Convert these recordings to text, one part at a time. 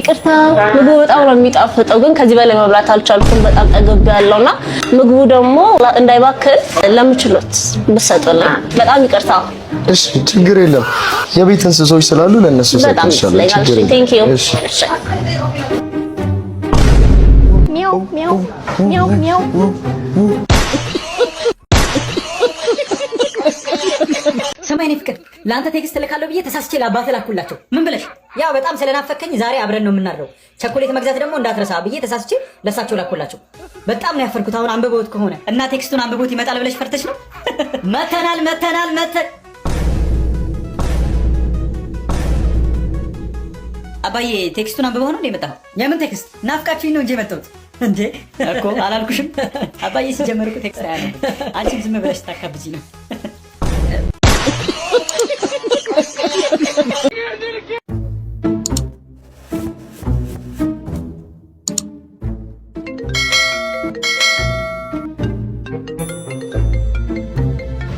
ይቅርታ ምግቡ በጣም ነው የሚጣፍጠው ግን ከዚህ በላይ መብላት አልቻልኩም በጣም ጠግቤያለሁና ምግቡ ደግሞ እንዳይባክል ለምችሉት ብሰጡልኝ በጣም ይቅርታ እሺ ችግር የለም የቤት እንስሶች ስላሉ ለነሱ ሰጥቻለሁ ችግር የለም እሺ ሚያው ሚያው ሚያው ሚያው ሰማይኔ ፍቅር ላንተ ቴክስት ልካለው ብዬ ተሳስቼ ለአባቴ ላኩላቸው ምን ብለሽ ያው በጣም ስለናፈከኝ ዛሬ አብረን ነው የምናድረው ቸኮሌት መግዛት ደግሞ እንዳትረሳ ብዬ ተሳስቼ ለሳቸው ላኩላቸው በጣም ነው ያፈርኩት አሁን አንብበውት ከሆነ እና ቴክስቱን አንብቦት ይመጣል ብለሽ ፈርተሽ ነው መተናል አባዬ ቴክስቱን አንብበው ነው የመጣው የምን ቴክስት ናፍቃችሁኝ ነው እንጂ የመጣሁት እንዴ እኮ አላልኩሽም አባዬ ሲጀመር እኮ ቴክስት አያለ አንቺም ዝም ብለሽ ታካብጂ ነው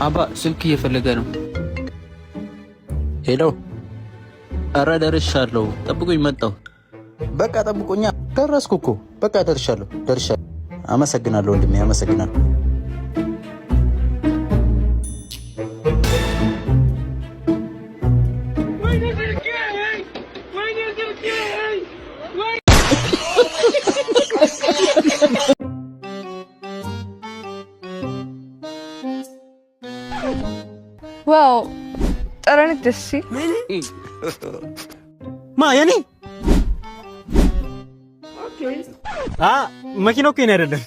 አባ ስልክ እየፈለገ ነው ሄሎ አረ ደርሻለሁ ጠብቁኝ መጣሁ በቃ ጠብቁኛ ደረስኩ እኮ በቃ ደርሻለሁ አመሰግናለሁ ወንድሜ አመሰግናለሁ ዋው ጠረንክ ደስ ሲል ማ የኔ መኪናው እኮ የኔ አይደለም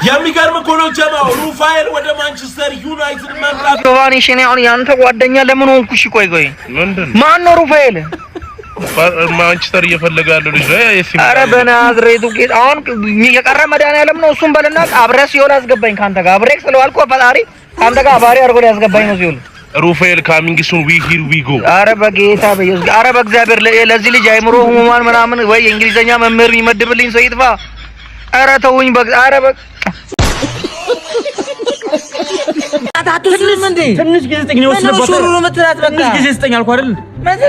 የሚገርም እኮ ነው ጀማው ሩፋኤል ወደ ማንቸስተር ዩናይትድ መምጣት ጆቫኒ ሽኔ አሁን ያንተ ጓደኛ ለምን ሆንኩሽ ቆይ ምንድን ማን ነው ሩፋኤል ማንቸስተር እየፈለገ ያለው ልጅ ነው አረ በናዝሬቱ ጌታ አሁን የቀረ መድኃኒዓለም ነው እሱም በልና አብረህ ሲሆን አስገባኝ ካንተ ጋር አብሬክ ስለዋልኩ ፈጣሪ ካንተ ጋር አባሪ አድርጎ ያስገባኝ ነው ሲሆን ሩፋኤል ካሚንግ ሱን ዊ ሂር ዊ ጎ አረ በጌታ በኢየሱስ አረ በእግዚአብሔር ለዚህ ልጅ አይምሮ ህሙማን ምናምን ወይ የእንግሊዘኛ መምህር ይመድብልኝ ሰው ይጥፋ አረ ተውኝ አረ ትንሽ ጊዜ ስጠኝ ነው ትንሽ ጊዜ ስጠኝ አልኩ አይደል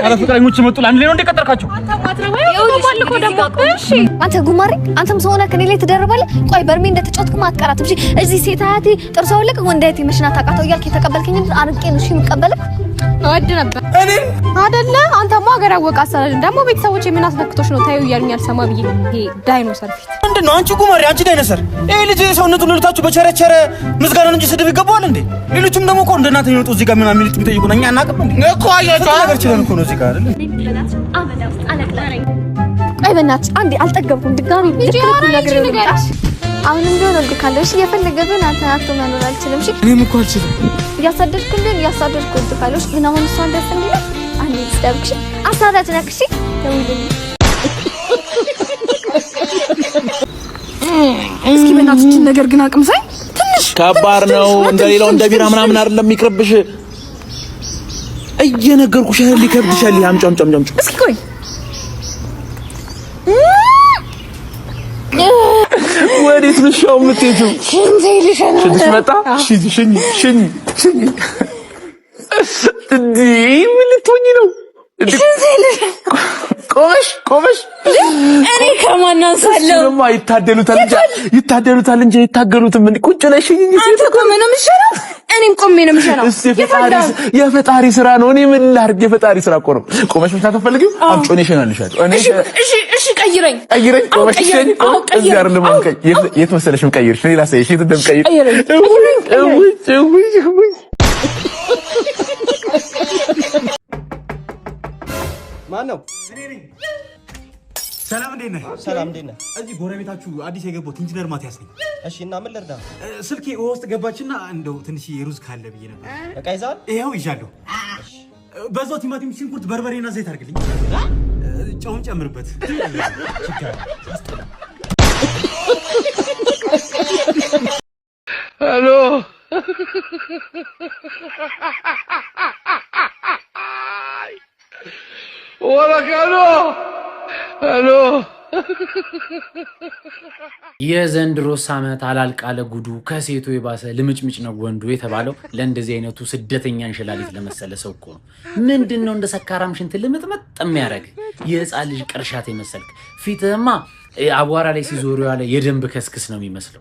አረ ፍቅረኞች መጡል አንድ ላይ ነው እንደቀጠርካቸው አንተ ጉማሬ አንተም ሰው ሆነህ ከኔ ላይ ትደርባለህ ቆይ በርሜ እንደተጫወትኩ ማትቀራትም እሺ እዚህ ሴት አያቴ ጥርሷ ወለቀ ወንዳይቴ መሽና ታቃተው እያልክ የተቀበልከኝ አርቄ ነው እሺ የምቀበልክ ወድ ነበር እኔ አይደለ አንተማ ሀገር አወቃ አሰራጅ ደግሞ ቤተሰቦች የምናስነክቶሽ ነው ታዩ እያሉኛል ሰማ ብዬ ይሄ ዳይኖሰር ፊት ምንድነው አንቺ ጉማሬ አንቺ ዳይኖሰር ይሄ ልጅ ሰውነቱን ልልታችሁ በቸረቸረ ምስጋና ነው እንጂ ስድብ ይገባዋል እንዴ ሌሎችም ደግሞ እኮ እንደናንተ የሚመጡ እዚህ ጋር ምናምን ሚሊት የሚጠይቁና እኛ አናውቅም እንዴ እኮ አያችሁ ነገር ይችላል እኮ ነው እዚህ ጋር አይደል ቆይ በእናትሽ አንዴ አልጠገብኩም ድጋሚ ነገር አሁን እንደሆነ ልካለሽ የፈለገብን አንተ መኖር አልችልም እሺ እኔም እኮ አልችልም ያሳደድኩልኝ ካለሽ ግን አሁን እሷ እንደሰንደለ አንዴ ትደብክሽ አሳዳጅ ነክሽ ደውልልኝ እስኪ በእናትሽ ነገር ግን አቅምሳይ ትንሽ ከባድ ነው እንደሌላው እንደ ቢራ ምናምን አይደለም ይቅርብሽ እየነገርኩሽ አይደል ይከብድሻል ያምጫም እስኪ ቆይ ወዴት ምሻው የምትሄጂው ሽንሽ መጣ ሽኝ እንዴ ምን ልትሆኚ ነው ቆመሽ እኔ ከማን አንሳለሁ እሱማ ይታደሉታል እንጂ አይታገሉትም እንዴ ቁጭ ላይ ሽኝ አንተ ቆመ ነው የምትሸነው እኔም ቆሜ ነው የምትሸነው የፈጣሪ ስራ ነው እኔ ምን ላድርግ የፈጣሪ ስራ እኮ ነው ቆመሽ ብቻ ተፈልጊው አምጮኔ እሸናልሻለሁ እኔ እሺ ቀይረኝ ቆመሽ ሽኝ እዚህ አይደለም አንቀይ የት መሰለሽ ምቀይርሽ ሌላ ሰው እሺ ተደምቀይር ማን ነው ሰላም እንዴት ነህ ሰላም እንዴት ነህ እዚህ ጎረቤታችሁ አዲስ የገባው ኢንጂነር ማቲያስ ነኝ እሺ እና ምን ልርዳ ስልኬ ውስጥ ገባችና እንደው ትንሽ ሩዝ ካለ ብዬ ነበር በቃ ይዛል ይሄው ይዣለሁ በዛው ቲማቲም ሽንኩርት በርበሬና ዘይት አድርግልኝ ጨውን ጨምርበት ሄሎ ወላ ሄሎ የዘንድሮ ሳመት አላልቃለ ጉዱ ከሴቱ የባሰ ልምጭምጭ ነው ወንዱ የተባለው ለእንደዚህ አይነቱ ስደተኛ እንሽላሊት ለመሰለ ሰው እኮ ነው። ምንድነው እንደ ሰካራም ሽንት ልምጥምጥ የሚያረግ የህፃን ልጅ ቅርሻት የመሰልክ ፊትህማ አቧራ ላይ ሲዞሩ ያለ የደንብ ከስክስ ነው የሚመስለው።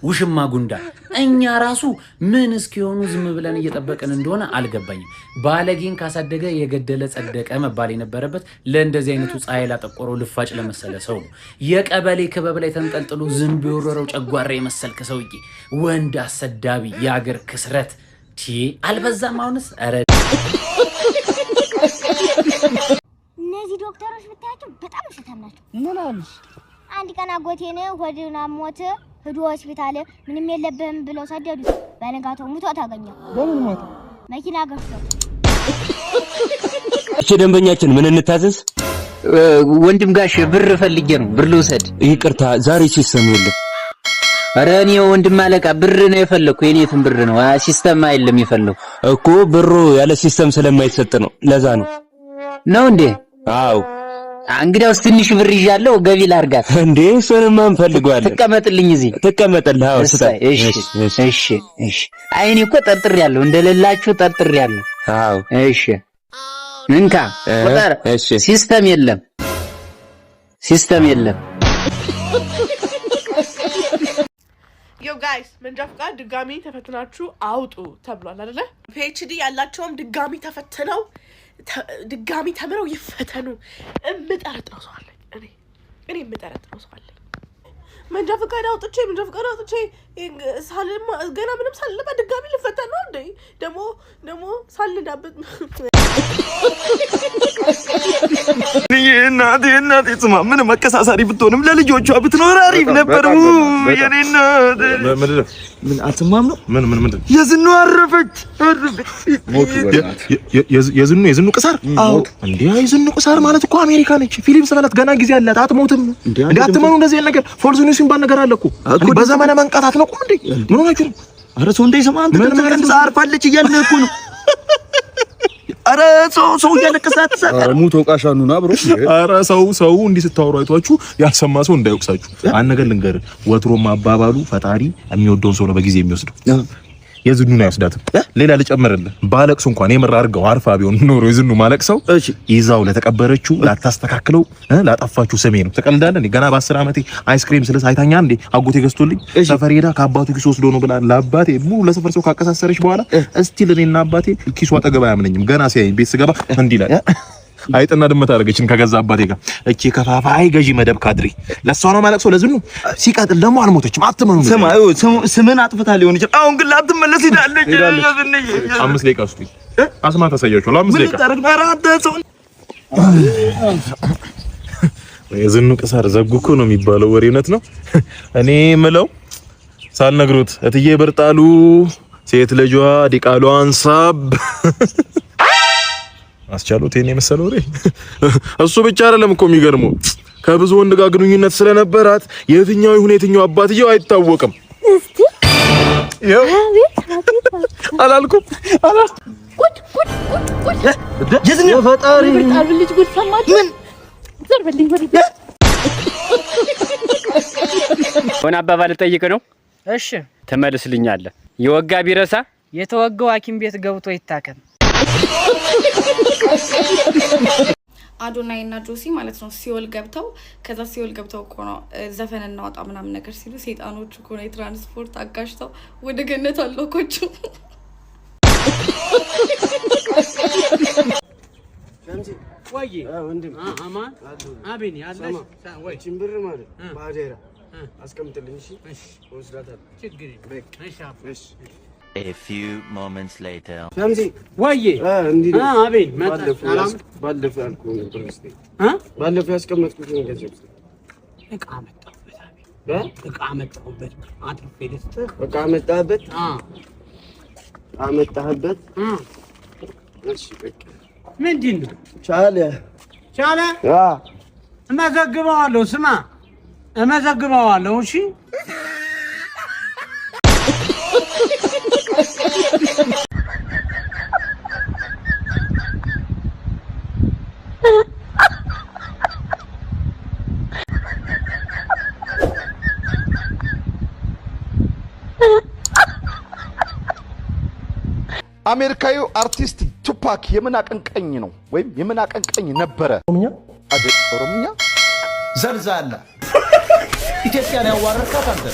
ውሽማ ጉንዳ እኛ ራሱ ምን እስኪሆኑ ዝም ብለን እየጠበቅን እንደሆነ አልገባኝም። ባለጌን ካሳደገ የገደለ ጸደቀ መባል የነበረበት ለእንደዚህ አይነቱ ፀሐይ ላጠቆረው ልፋጭ ለመሰለ ሰው ነው። የቀበሌ ክበብ ላይ ተንጠልጥሎ ዝንብ የወረረው ጨጓራ የመሰልክ ሰውዬ ወንድ አሰዳቢ የአገር ክስረት አልበዛም? አሁንስ ኧረ እነዚህ ዶክተሮች ብታያቸው በጣም ውሸታም ናቸው። ምን አሉሽ? አንድ ቀን አጎቴን ሆድና ሞት ሄዶ ሆስፒታል ምንም የለብህም ብለው ሰደዱት። በነጋታው ሙቶ ታገኘው። በምን ሞተ? መኪና ገጭቶ። እቺ ደንበኛችን ምን እንታዘዝ? ወንድም ጋሽ ብር ፈልጌ ነው። ብር ልውሰድ። ይቅርታ ዛሬ ሲስተም የለም። ኧረ እኔ ወንድም አለቃ ብር ነው የፈለኩ። የኔትን ብር ነው ሲስተም አይደለም የፈለኩ እኮ። ብሩ ያለ ሲስተም ስለማይሰጥ ነው። ለዛ ነው እንዴ? አው እንግዲያውስ ትንሽ ብር ይዣለሁ ገቢ ላርጋት። እንዴ እሱንማ እንፈልገዋለን። ተቀመጥልኝ እዚህ ተቀመጥልህ። አው ስታይ። እሺ አይኔ እኮ ጠርጥሬያለሁ እንደሌላችሁ ጠርጥሬያለሁ። አው እሺ እንካ ቁጥር። ሲስተም የለም። ዮ ጋይስ መንጃ ፈቃድ ድጋሚ ተፈትናችሁ አውጡ ተብሏል አይደለ? ፒኤችዲ ያላቸውም ድጋሚ ተፈትነው ድጋሚ ተምረው ይፈተኑ። እምጠረጥረው ሰው አለኝ። እኔ እምጠረጥረው ሰው አለኝ። መንጃ ፈቃድ አውጥቼ ሳልማ ገና ምንም ሳልማ ድጋሚ ልፈተን ነው እንዴ? ደግሞ ሳልዳበት እናቴ ስማ፣ ምን መከሳሳሪ ብትሆንም ለልጆቿ ብትኖር አሪፍ ነበር። የኔ እናት ምን አትማም ነው? ምን የዝኑ አረፈች። የዝኑ ቅሳር እንዴ? የዝኑ ቅሳር ማለት እኮ አሜሪካ ነች። ፊልም ስበላት ገና ጊዜ አላት። አትሞትም እንዴ? አትመኑ እንደዚህ ነገር ፎልስ ኒውስ ሲባል ነገር አለ እኮ። በዘመነ መንቃት አትነቁም እንዴ? ምን ሆናችሁ ነው? ኧረ ሰው እንደይሰማ አንተ ምን ማለት አርፋለች እያልን እኮ ነው። ኧረ ሰው እያለቀሳት ኧረ ሙቶ ቃሻኑና ብሮ። ኧረ ሰው እንዲህ ስታወሩ አይቷችሁ ያልሰማ ሰው እንዳይወቅሳችሁ። አንድ ነገር ልንገርህ፣ ወትሮም አባባሉ ፈጣሪ የሚወደውን ሰው ነው በጊዜ የሚወስደው። የዝኑን አይወስዳትም። ሌላ ልጨምርልህ፣ ባለቅሱ እንኳን የምር አድርገው አርፋ ቢሆን ኖሮ የዝኑ ማለቅሰው ይዛው ለተቀበረችው ላታስተካክለው ላጠፋችሁ ስሜ ነው። ተቀልዳለህ። ገና በ10 ዓመቴ አይስክሪም ስለስ አይታኛ እንዴ አጎቴ ገዝቶልኝ ሰፈር ሄዳ ከአባቱ ኪስ ወስዶ ነው ብላ ለአባቴ ሙሉ ለሰፈር ሰው ካቀሳሰረች በኋላ እስቲ ለኔና አባቴ ኪሱ አጠገብ አያምነኝም። ገና ሲያየኝ ቤት ስገባ እንዲህ ላይ አይጥና ድመት አደረገችን ከገዛ አባቴ ጋር። እቺ ከፋፋይ ገዢ መደብ ካድሪ ለሷ ነው ማለቅሰው ለዝኑ። ሲቀጥል ደግሞ አልሞተችም። አትመኑ። ስምን አጥፍታ ሊሆን ይችላል። አሁን ግን ላትመለስ ሄዳለች። 5 ደቂቃ ውስጥ አስማ ታሳያችኋለሁ። 5 ደቂቃ የዝኑ ቅሳር ዘጉ እኮ ነው የሚባለው። ወሬ እውነት ነው። እኔ ምለው ሳልነግሩት እትዬ በርጣሉ ሴት ልጇ ዲቃሏን ሳብ አስቻሉት። የኔ መሰለው ወሬ እሱ ብቻ አይደለም እኮ የሚገርመው ከብዙ ወንድ ጋር ግንኙነት ስለነበራት የትኛው ይሁን የትኛው አባትየው አይታወቅም። እስቲ አላልኩም የዝኑ ፈጣሪ ልጅ ጉድ ሰማች። ምን ዘርበልኝ ወዲ ሆነ አባባል ጠይቅ ነው። እሺ ተመልስልኛለህ። የወጋ ቢረሳ የተወጋው ሐኪም ቤት ገብቶ ይታከም። አዶናይ እና ጆሲ ማለት ነው ሲኦል ገብተው ከዛ ሲኦል ገብተው እኮ ነው ዘፈን እናወጣ ምናምን ነገር ሲሉ ሰይጣኖቹ እኮ ነው የትራንስፖርት አጋሽተው ወደ ገነት አለኮቹ። ወይ ወንድም አማን አቤን ያለሽ ወይ ጭምብር ማለት ባዴራ አስቀምጥልኝ። እሺ ወስዳታል። ችግር እሺ A few moments later. ሻምዚ ወይ አቤን ባለፈ አልኩ ነበር እስቲ ባለፈ ያስቀመጥኩት ነው ገንዘብ እቃ መጣሁበት። አቤን እቃ መጣሁበት። አጥፌ ልስጥ። እቃ መጣሁበት። አመጣህበት። እሺ በቃ ምንድን ነው? ቻለ እመዘግበዋለሁ። ስማ እመዘግበዋለሁ። እሺ አሜሪካዊው አርቲስት ቱፓክ የምን አቀንቃኝ ነው ወይም የምን አቀንቃኝ ነበረ? ኦሮምኛ ዘልዛላ ኢትዮጵያን ያዋረድካት አንተ።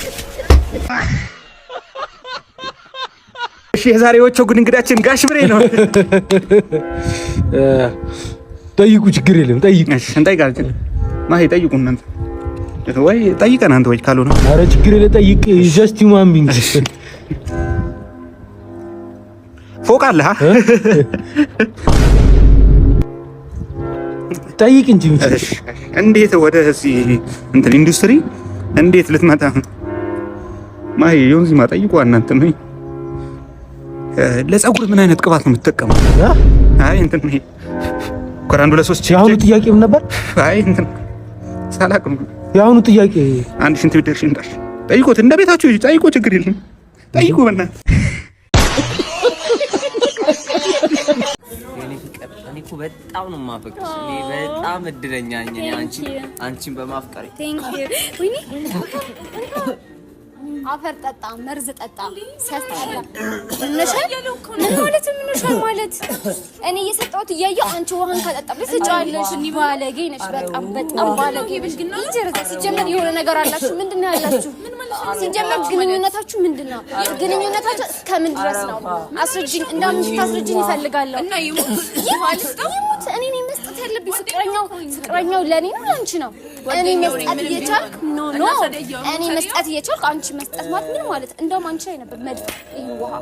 እሺ የዛሬዎቹ ግን እንግዳችን ጋሽ ብሬ ነው። ጠይቁ፣ ችግር የለም ጠይቁ። እሺ እንጠይቃለን። ማሂ ጠይቁ እናንተ ወይ ጠይቀን አንተ ወይ ካልሆነ ኧረ ችግር የለም ጠይቅ። ጀስት ሁማን ቢንግ ፎቅ አለ ጠይቅ እንጂ። እንዴት ወደ እዚህ እንትን ኢንዱስትሪ እንዴት ልትመጣ? ማሂ ዮንዚ ማጠይቁ እናንተ ነው። ለፀጉር ምን አይነት ቅባት ነው የምትጠቀመው? አይ እንትን ነው ኮራንዶ ለሶስት ያሁኑ ጥያቄ ምን ነበር? አይ እንትን ሳላቅም ያሁኑ ጥያቄ አንድ ሽንት ቤት ደርሽ እንዳሽ ጠይቁት። እንደ ቤታችሁ ጠይቁ፣ ችግር የለም ጠይቁ። በእናትህ እኔ እኮ በጣም ነው የማፈቅርሽ። እኔ በጣም እድለኛ ነኝ አንቺን በማፍቀሬ። አፈር ጠጣ፣ መርዝ ጠጣ፣ ሲያስጠላ ምንሻል ማለት ምንሻል ማለት እኔ እየሰጠሁት እያየሁ አንቺ ውሃን ካጠጣብሽ ትጫዋለሽ። ባለጌ ነሽ፣ በጣም ባለጌ ነሽ። ግን ይጀርዛ ሲጀመር የሆነ ነገር አላችሁ። ምንድነው ያላችሁ? ሲጀመር ግንኙነታችሁ ምንድነው? ግንኙነታችሁ እስከምን ድረስ ነው? አስረጅኝ፣ እንዳምን ታስረጅኝ ይፈልጋለሁ። እና ይሞት እኔ ነኝ መስጠት ያለብኝ። ፍቅረኛው ለኔ ነው ለአንቺ ነው? እኔ መስጠት እየቻልክ ኖ እኔ መስጠት እየቻልክ አንቺ መስጠት ማለት ምን ማለት? እንደውም አንቺ ላይ ነበር መድቀስ። ይሄ ውሃ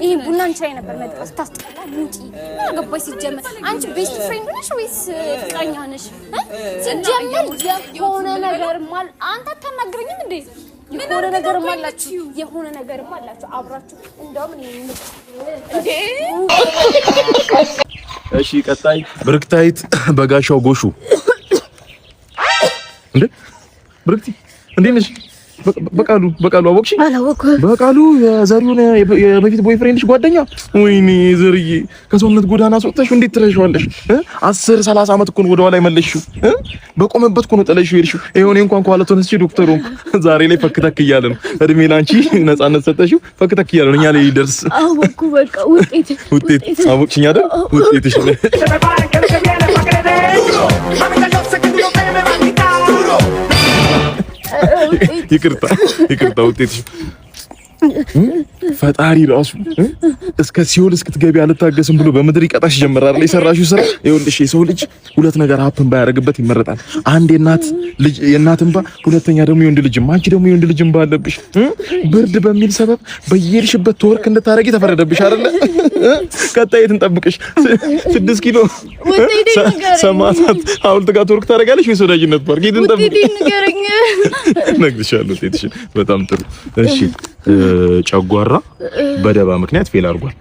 ይሄ ቡና አንቺ ላይ ነበር መድቀስ። ታስጠላ ሙጪ። ምን አገባሽ ሲጀመር? አንቺ ቤስት ፍሬንድ ነሽ ወይስ ፍቅረኛ ነሽ? ሲጀመር የሆነ ነገር ማለት አንተ አታናግረኝም እንዴ? የሆነ ነገርም አላችሁ አብራችሁ። እንደውም እንዴ እሺ ቀጣይ ብርክታይት በጋሻው ጎሹ። እንዴ ብርክቲ እንዴት ነሽ? በቃሉ አወቅሽ? በቃሉ የዛሬውን የበፊት ቦይፍሬንድሽ ጓደኛ። ወይኔ ዘርዬ ከሰውነት ጎዳና አስወጥተሽ እንዴት ትረሻዋለሽ? 10-30 ዓመት እኮ ወደ ኋላ መለስሽው። በቆመበት እኮ ነው ጥለሽው ሄድሽው። ይሄን እንኳን ኳለቶ ነስቼ ዶክተሩ ዛሬ ላይ ፈክተክ እያለ ነው። እድሜ ላንቺ ነፃነት ሰጠሽው። ፈክተክ እያለ ነው። እኛ ላይ ይደርስ አወኩ። በቃ ውጤት አወቅሽኝ አይደል? ውጤትሽ ነው። ይቅርታ ውጤትሽ ፈጣሪ ራሱ እስከ ሲኦል እስክትገቢ አልታገስም ብሎ በምድር ይቀጣሽ ጀመር አይደል? የሰራሽው ስራ ይኸውልሽ፣ የሰው ልጅ ሁለት ነገር ሀፕን ባያደርግበት ይመረጣል። አንድ የእናት እንባ፣ ሁለተኛ ደግሞ የወንድ ልጅ እንባ። አንቺ ደግሞ የወንድ ልጅ እንባ አለብሽ። ብርድ በሚል ሰበብ በየሄድሽበት ተወርክ እንድታረጊ ተፈረደብሽ አይደል? ቀጣይ እንጠብቅሽ። 6 ኪሎ ሰማዕታት ሐውልት ጋር ተወርክ ታደርጋለሽ ወይስ ወዳጅነት ፓርክ? ይሄን እንጠብቅ። ነግሬሻለሁ። ሴትሽ በጣም ጥሩ። እሺ ጨጓራ በደባ ምክንያት ፌል አድርጓል።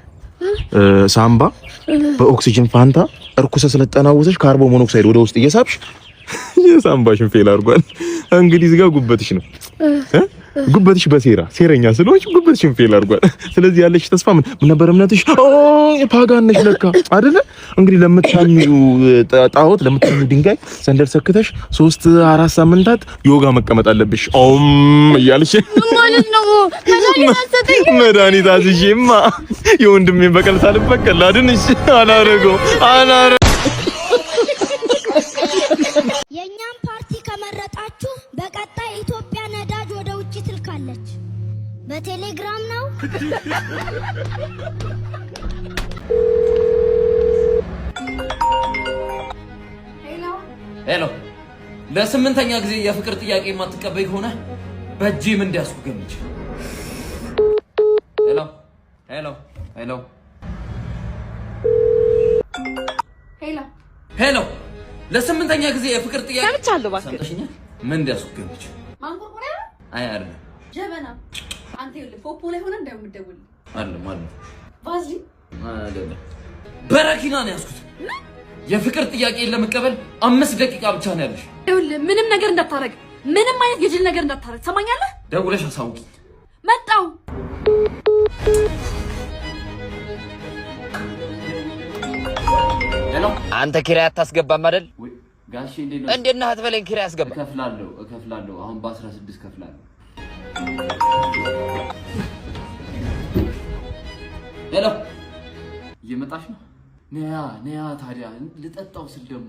ሳምባ በኦክሲጅን ፋንታ እርኩሰ ስለተጠናወሰሽ ካርቦን ሞኖክሳይድ ወደ ውስጥ እየሳብሽ የሳምባሽን ፌል አድርጓል። እንግዲህ እዚህ ጋር ጉበትሽ ነው። ጉበትሽ ሴረኛ ስለሆንሽ ጉበትሽን ፌል አድርጓል። ስለዚህ ያለሽ ተስፋ ምን ነበር? እምነትሽ ፓጋን ነሽ ለካ አይደለ? እንግዲህ ለምትሻሚው ጣዖት ለምትሻሚው ድንጋይ ሰንደል ሰክተሽ 3-4 ሳምንታት ዮጋ መቀመጥ አለብሽ። እያልሽ ማለት ነው። መድኃኒት አዝዤማ የወንድሜን በቀል ሳልበቀል አድንሽ አላረገው። የኛን ፓርቲ ከመረጣችሁ በቀጣይ ኢትዮጵያ ነዳጅ ወደ ውጭ ትልካለች። በቴሌግራም ነው። ሄሎ፣ ለስምንተኛ ጊዜ የፍቅር ጥያቄ የማትቀበይ ከሆነ በእጄ ምን እንዲያስኩ ገምች። ሄሎ፣ ለስምንተኛ ጊዜ የፍቅር ጥያቄ ሰምቻለሁ። እባክህ ሰምተሽኛል? ምን እንዲያስኩ ገምች። ማንቆርቆሪያ? አይ አይደለም። ጀበና? አንተ ይኸውልህ ፖፖ ላይ ሆነ እንደምደውል አይደለም። ቫዝሊን? አይደለም። በረኪና ነው ያዝኩት። የፍቅር ጥያቄ ለመቀበል 5 ደቂቃ ብቻ ነው ያለሽ። ይኸውልህ ምንም ነገር እንዳታረግ፣ ምንም አይነት የጅል ነገር እንዳታረግ። ሰማኛለህ? ደውለሽ አሳውቂ። መጣው። ሄሎ፣ አንተ ኪራይ አታስገባም አይደል? ጋሼ እንዴት ነህ አትበለኝ። ኪራይ አስገባ። እከፍላለሁ። አሁን በ16 እከፍላለሁ። እየመጣች ነው። ነያ ታዲያ ልጠጣው ስል ደግሞ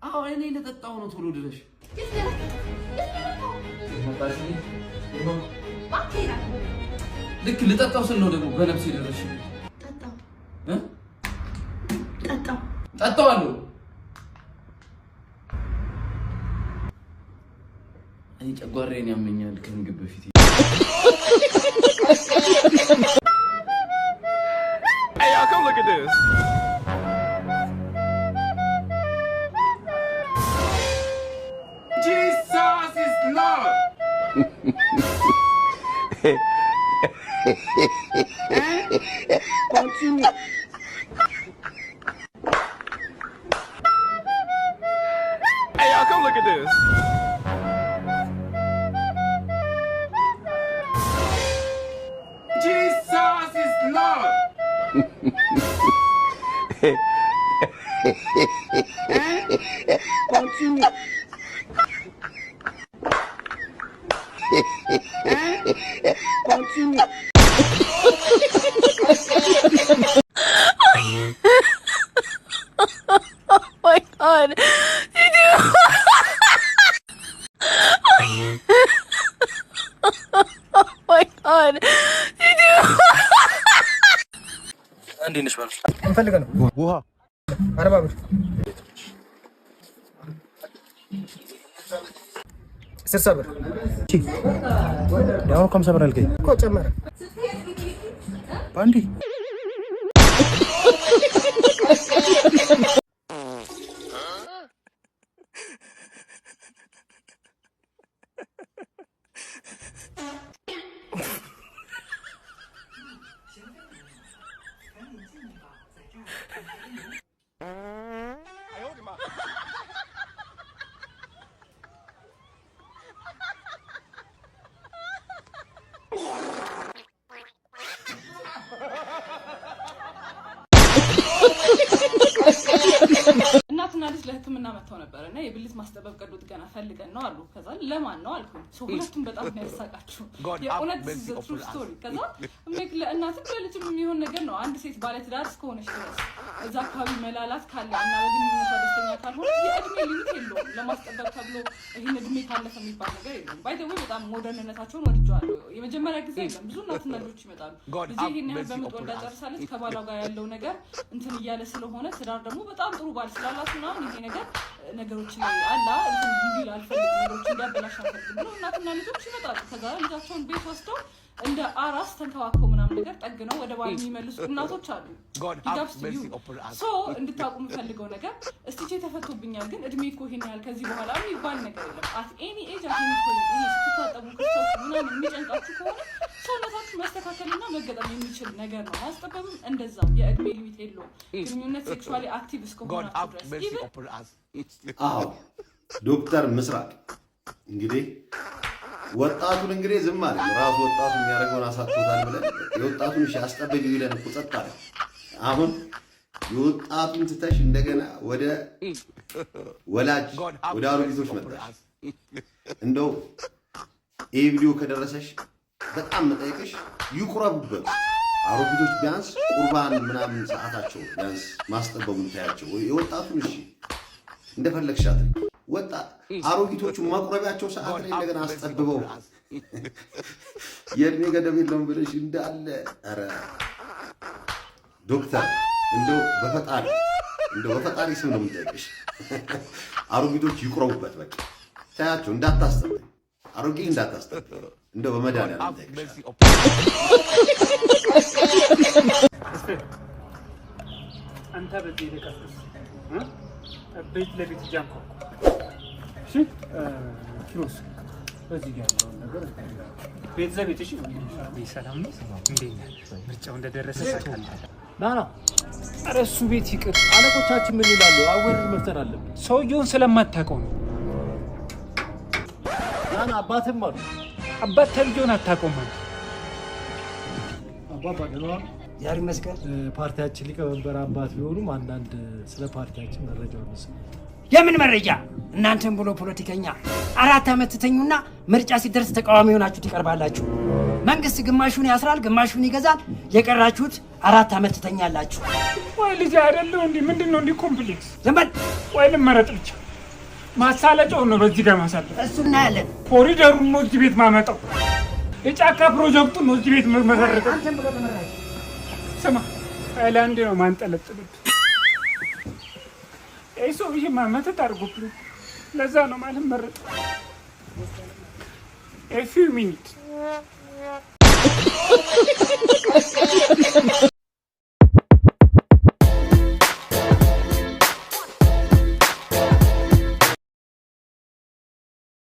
አዎ እኔ ልጠጣው ነው። ቶሎ ድረሽ ልክ ልጠጣው ስል ነው ደግሞ በነፍሴ ድረሽ። ጠጣዋለሁ። እኔ ጨጓራዬን ያመኛል ከምግብ በፊት። Hey, y'all, come look at this. Jesus is Lord. Continue. Hey, y'all, come look at this. Jesus is Lord. Continue. Continue. Oh my God. You do. Oh my God. You do. እንዴት ነሽ ባልሽ? እንፈልገው ነው ውሃ 40 ብር 60 ብር ያው 50 ብር አልከኝ እኮ ጨመረ ባንዲ እናትና ልጅ ለሕክምና መጥተው ነበር እና የብልት ማስጠበብ ቀዶ ጥገና ፈልገን ነው አሉ። ከዛ ለማን ነው አልኩኝ። ሰው ሁለቱም በጣም ነው ያሳቃችሁ። የእውነት ትሩ ስቶሪ። ከዛ ለእናትም ለልጅም የሚሆን ነገር ነው። አንድ ሴት ባለትዳር እስከሆነች ድረስ እዛ አካባቢ መላላት ካለ እና በግንኙነቷ ደስተኛ ካልሆነ የእድሜ ሊሚት የለውም። ለማስጠበብ ተብሎ ይህን እድሜ ካለፈ የሚባል ነገር የለም። ባይ ዘ ወይ በጣም ሞደርንነታቸውን ወድጀዋለሁ። የመጀመሪያ ጊዜ የለም ብዙ እናትና ልጆች ይመጣሉ። ልጄ ይሄን ያህል በምጥ ወልዳ ጨርሳለች። ከባሏ ጋር ያለው ነገር እንትን እያለ ስለሆነ ትዳር ደግሞ በጣም ጥሩ ባል ስላላት ምናምን ይሄ ነገር ነገሮችን አላ እንትን እንዲል አልፈልግም፣ ነገሮችን እንዲያበላሽ አልፈልግም ብለው እናትና ልጆች ይመጣሉ። ከዛ ልጃቸውን ቤት ወስደው እንደ አራስ ተንከባክበው ምናምን ነገር ጠግነው ወደ ባል የሚመልሱ እናቶች አሉ። ይጋብስ ዩ ሶ እንድታውቁ የምፈልገው ነገር እስቲቼ ተፈቶብኛል፣ ግን እድሜ እኮ ይሄን ያህል ከዚህ በኋላ የሚባል ነገር የለም። አት ኤኒ ኤጅ አት ኤኒ ፖይንት ይሄ ስትታጠቡ ክርስቶስ ምናምን የሚጨንቃችሁ ከሆነ ሰውነታችሁ መስተካከልና መገጠም የሚችል ነገር ነው። ማስጠበብም እንደዛው የእድሜ ሊሚት የለውም። ግንኙነት ሴክሹዋሊ አክቲቭ እስከሆናችሁ ድረስ አዎ ዶክተር ምስራቅ እንግዲህ ወጣቱን እንግዲህ ዝም አለ ራሱ ወጣቱ የሚያደርገውን አሳጥቶታል ብለን የወጣቱን እሺ አስጠበቅ ይለን እኮ ጸጥ አለ። አሁን የወጣቱን ትተሽ እንደገና ወደ ወላጅ ወደ አሮጊቶች መጣሽ። እንደው ይህ ቪዲዮ ከደረሰሽ በጣም መጠየቅሽ ይቁረቡበት። አሮጊቶች ቢያንስ ቁርባን ምናምን ሰዓታቸው ቢያንስ ማስጠበቡን ታያቸው። የወጣቱን እሺ እንደፈለግሻት ወጣት አሮጊቶቹ መቁረቢያቸው ሰዓት ላይ እንደገና አስጠብበው የእድሜ ገደብ የለውም ብለሽ እንዳለ ኧረ ዶክተር እንደው በፈጣሪ ስም ነው የምንጠይቅሽ። አሮጊቶች ይቁረቡበት በቃ ታያቸው፣ እንዳታስጠብቅ አሮጌ እንዳታስጠብቅ እንደው በመድኃኒዓለም እንጠይቅሽ። አንተ በዚህ ለቀስ ቤት ለቤት ጃንኮ እሺ ኪሮስ በዚህ ጋር ያለውን ነገር ቤት ለቤት እሺ ሰላም ነው እንዴት ነህ? ምርጫው እንደደረሰ ታውቃለህ። ና ኧረ እሱ ቤት ይቅር። አለቆቻችን ምን ይላሉ? አወርን መፍተን አለብን። ሰውየውን ስለማታውቀው ነው። ና አባትም አሉ አባት ተልጆን አታውቀውም አንተ አባባ ደህና ዛሬ መስቀል ፓርቲያችን ሊቀመንበር አባት ቢሆኑም አንዳንድ ስለ ፓርቲያችን መረጃ ነው። የምን መረጃ? እናንተም ብሎ ፖለቲከኛ 4 ዓመት ተተኙና ምርጫ ሲደርስ ተቃዋሚ ሆናችሁ ትቀርባላችሁ። መንግስት ግማሹን ያስራል፣ ግማሹን ይገዛል። የቀራችሁት 4 ዓመት ትተኛላችሁ። ወይ ልጅ አይደለም እንዴ? ምንድነው እንዴ ኮምፕሌክስ? ዝም በል። ወይ ልመረጥ ብቻ ማሳለጫው ነው በዚህ ጋር ማሳለጥ። እሱ እናያለን። ኮሪደሩን ነው እዚህ ቤት ማመጣው። የጫካ ፕሮጀክቱን ነው እዚህ ቤት መሰረተው። አንተም ብሎ ተመራጭ ስማ፣ አይላንድ ነው ማንጠለጥልህ። እሱ ይሄ ማመተት አድርጎብኝ ለዛ ነው ማለት መረጥ። A few minutes.